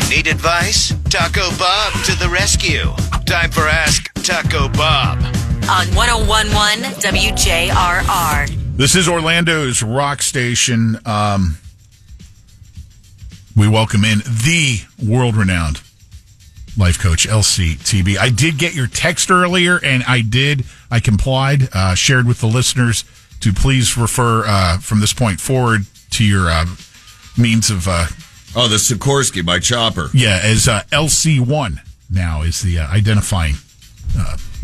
Need advice? Taco Bob to the rescue. Time for Ask Taco Bob. On 101.1 WJRR. This is Orlando's rock station. We welcome in the world-renowned life coach LCTB. I did get your text earlier, and I complied, shared with the listeners to please refer from this point forward to your means of... the Sikorsky by Chopper. Yeah, as LC1 now is the identifying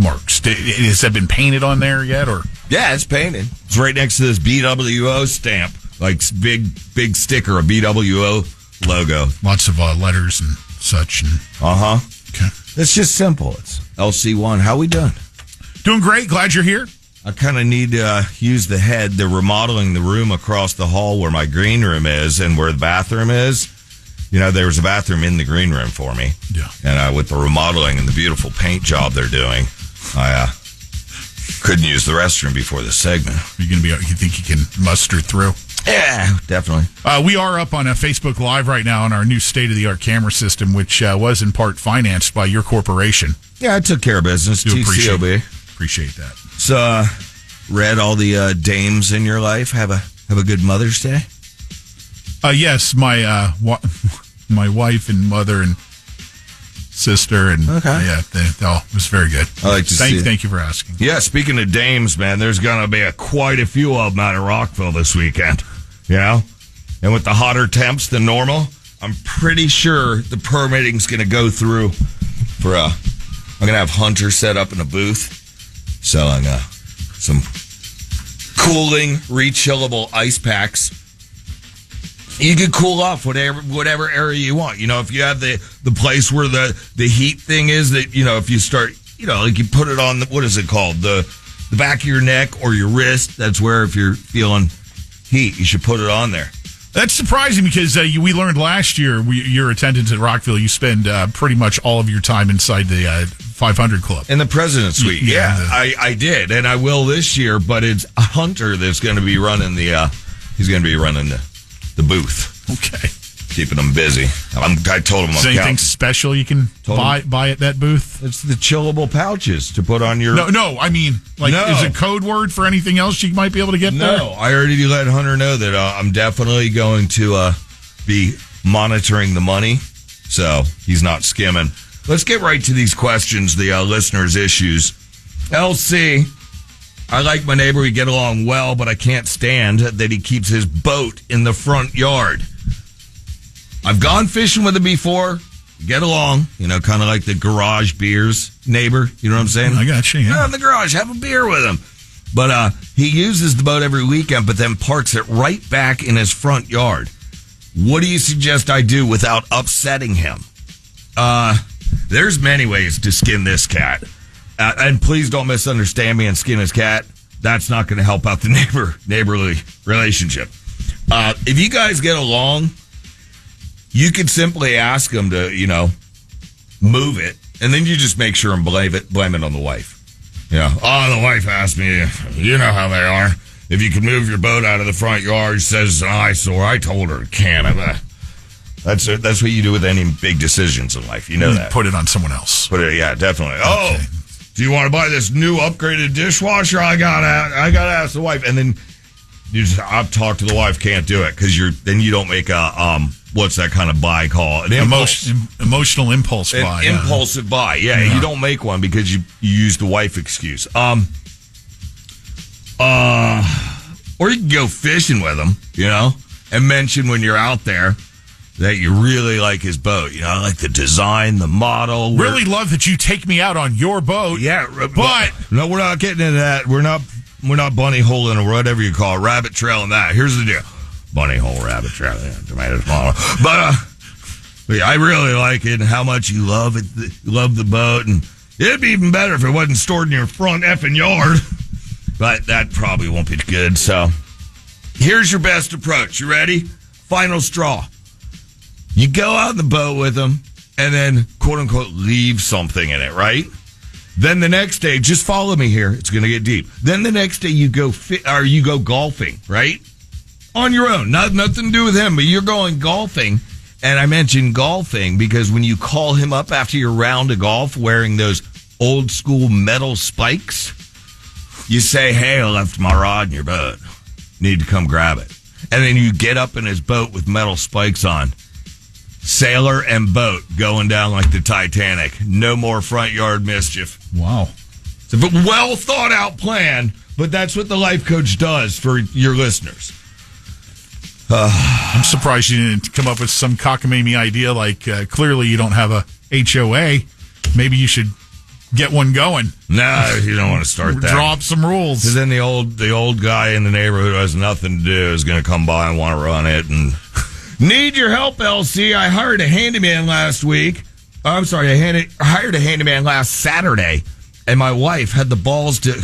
marks. Has that been painted on there yet? Or yeah, it's painted. It's right next to this BWO stamp, like big sticker, a BWO logo. Lots of letters and such. And okay, it's just simple. It's LC1. How we doing? Doing great. Glad you're here. I kind of need to use the head. They're remodeling the room across the hall where my green room is and where the bathroom is. You know, there was a bathroom in the green room for me. Yeah. And with the remodeling and the beautiful paint job they're doing, I couldn't use the restroom before this segment. You think you can muster through? Yeah, definitely. We are up on Facebook Live right now on our new state-of-the-art camera system, which was in part financed by your corporation. Yeah, I took care of business. TCOB. Appreciate that. So, read all the dames in your life. Have a good Mother's Day. Yes, my wife and mother and sister and it was very good. I like to see. Thank you for asking. Yeah, speaking of dames, man, there's gonna be quite a few of them out of Rockville this weekend. You know, and with the hotter temps than normal, I'm pretty sure the permitting's gonna go through. I'm gonna have Hunter set up in a booth, selling some cooling, rechillable ice packs. You can cool off whatever area you want. You know, if you have the place where the heat thing is, that, you know, if you start, you know, like you put it on what is it called? The back of your neck or your wrist. That's where, if you're feeling heat, you should put it on there. That's surprising because we learned last year, your attendance at Rockville, you spend pretty much all of your time inside the 500 Club. In the President's Suite. Yeah, I did. And I will this year, but it's Hunter that's going to be running the booth. Okay. Keeping them busy. I told him. Is there anything special you can buy at that booth? It's the chillable pouches to put on your... No, I mean, is it code word for anything else you might be able to get there? No, I already let Hunter know that I'm definitely going to be monitoring the money, so he's not skimming. Let's get right to these questions, the listeners' issues. LC... I like my neighbor. We get along well, but I can't stand that he keeps his boat in the front yard. I've gone fishing with him before. Get along, you know, kind of like the garage beers neighbor. You know what I'm saying? I got you, yeah. In the garage, have a beer with him. But he uses the boat every weekend, but then parks it right back in his front yard. What do you suggest I do without upsetting him? There's many ways to skin this cat. And please don't misunderstand me and skin his cat. That's not going to help out the neighborly relationship. If you guys get along, you could simply ask him to, you know, move it, and then you just make sure and blame it on the wife. You know, the wife asked me, you know how they are. If you can move your boat out of the front yard, she says it's an eyesore. I told her it can't. That's what you do with any big decisions in life. You know that. Put it on someone else. Yeah, definitely. Okay. Oh. Do you want to buy this new upgraded dishwasher? I gotta ask the wife, and then I've talked to the wife. Can't do it because then you don't make a what's that kind of buy called? An emotional impulse buy. Impulsive buy. Yeah, you don't make one because you use the wife excuse. Or you can go fishing with him, you know, and mention when you're out there that you really like his boat. You know, I like the design, the model. Really love that you take me out on your boat. Yeah, but no, we're not getting into that. We're not bunny holing or whatever you call it, rabbit trailing that. Here's the deal. Bunny hole, rabbit trail, tomatoes, model. But yeah, I really like it and how much you love it. You love the boat, and it'd be even better if it wasn't stored in your front effing yard. But that probably won't be good. So here's your best approach. You ready? Final straw. You go out in the boat with them and then, quote unquote, leave something in it, right? Then the next day, just follow me here. It's going to get deep. Then the next day you go golfing, right? On your own. Nothing to do with him, but you're going golfing. And I mentioned golfing because when you call him up after your round of golf wearing those old school metal spikes, you say, hey, I left my rod in your boat. Need to come grab it. And then you get up in his boat with metal spikes on. Sailor and boat going down like the Titanic. No more front yard mischief. Wow. It's a well thought out plan, but that's what the life coach does for your listeners. I'm surprised you didn't come up with some cockamamie idea like clearly you don't have a HOA. Maybe you should get one going. No, you don't want to start that. Draw up some rules. Because then the old guy in the neighborhood who has nothing to do is going to come by and want to run it. And need your help, LC. I hired a handyman last week. I'm sorry, I hired a handyman last Saturday, and my wife had the balls to.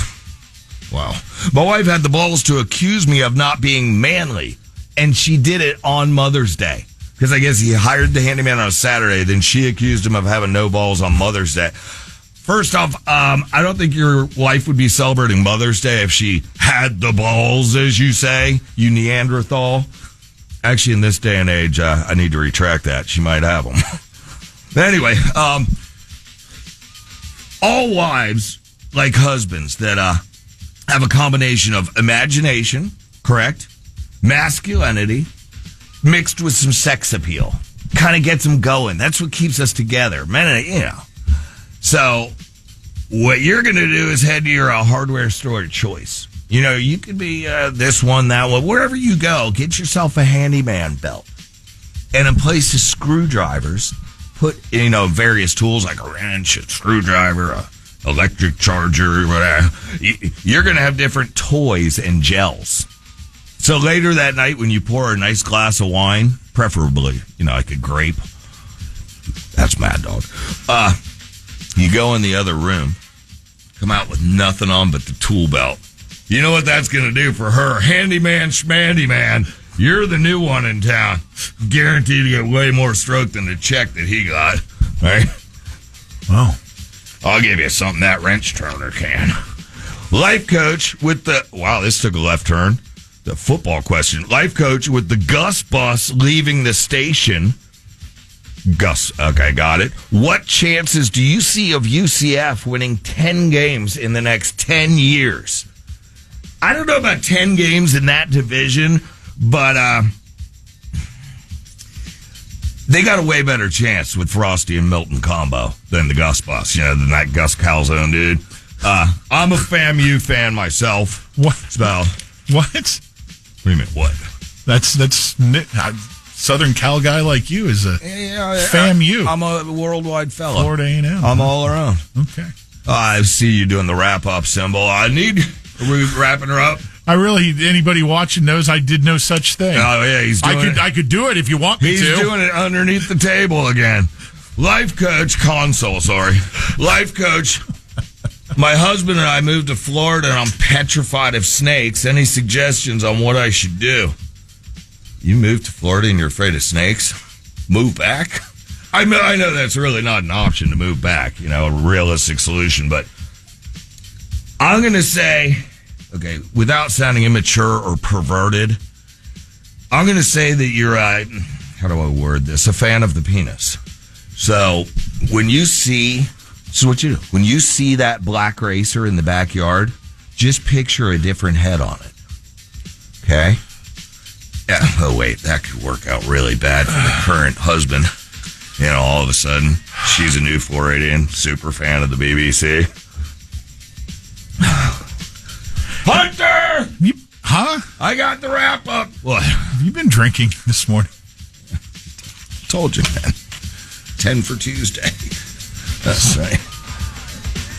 Wow, my wife had the balls to accuse me of not being manly, and she did it on Mother's Day. Because I guess he hired the handyman on a Saturday, then she accused him of having no balls on Mother's Day. First off, I don't think your wife would be celebrating Mother's Day if she had the balls, as you say, you Neanderthal. Actually, in this day and age, I need to retract that. She might have them. But anyway, all wives, like husbands, that have a combination of imagination, correct, masculinity, mixed with some sex appeal. Kind of gets them going. That's what keeps us together. Men, you know. So, what you're going to do is head to your hardware store of choice. You know, you could be this one, that one. Wherever you go, get yourself a handyman belt. And in place of screwdrivers, put, various tools like a wrench, a screwdriver, a electric charger, whatever. You're going to have different toys and gels. So later that night when you pour a nice glass of wine, preferably, like a grape. That's Mad Dog. You go in the other room, come out with nothing on but the tool belt. You know what that's going to do for her? Handyman, schmandyman, you're the new one in town. Guaranteed to get way more stroke than the check that he got. Right? Wow. I'll give you something that wrench turner can. Life coach with the... Wow, this took a left turn. The football question. Life coach with the Gus bus leaving the station... Gus, okay, got it. What chances do you see of UCF winning 10 games in the next 10 years? I don't know about 10 games in that division, but they got a way better chance with Frosty and Milton combo than the Gus bus, than that Gus Calzone dude. I'm a FAMU fan myself. What? So, what? What do you mean, what? That's Southern Cal guy like you is a FAMU. I'm a worldwide fellow. Florida A&M. I'm all around. Okay. I see you doing the wrap-up symbol. Are we wrapping her up? Anybody watching knows I did no such thing. Oh, yeah, he's doing it. I could do it if you want me to. He's doing it underneath the table again. Life coach, Life coach. My husband and I moved to Florida, and I'm petrified of snakes. Any suggestions on what I should do? You moved to Florida and you're afraid of snakes? Move back? I know that's really not an option to move back, a realistic solution, but I'm going to say, okay, without sounding immature or perverted, I'm going to say that you're, how do I word this, a fan of the penis. So when you see that black racer in the backyard, just picture a different head on it. Okay? Yeah. Oh, wait, that could work out really bad for the current husband. All of a sudden, she's a new Floridian, super fan of the BBC. Hunter! Huh? I got the wrap up. What? Have you been drinking this morning? Told you, man. 10 for Tuesday. That's right.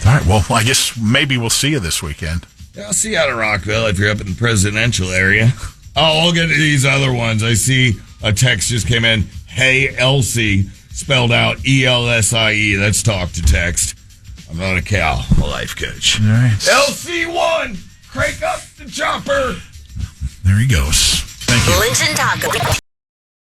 All right, well, I guess maybe we'll see you this weekend. Yeah, I'll see you out of Rockville if you're up in the presidential area. Oh, we'll get to these other ones. I see a text just came in. Hey, Elsie, spelled out ELSIE. Let's talk to text. I'm not a cow. I'm a life coach. All right. LC1, crank up the chopper. There he goes. Thank you. Linton Taco.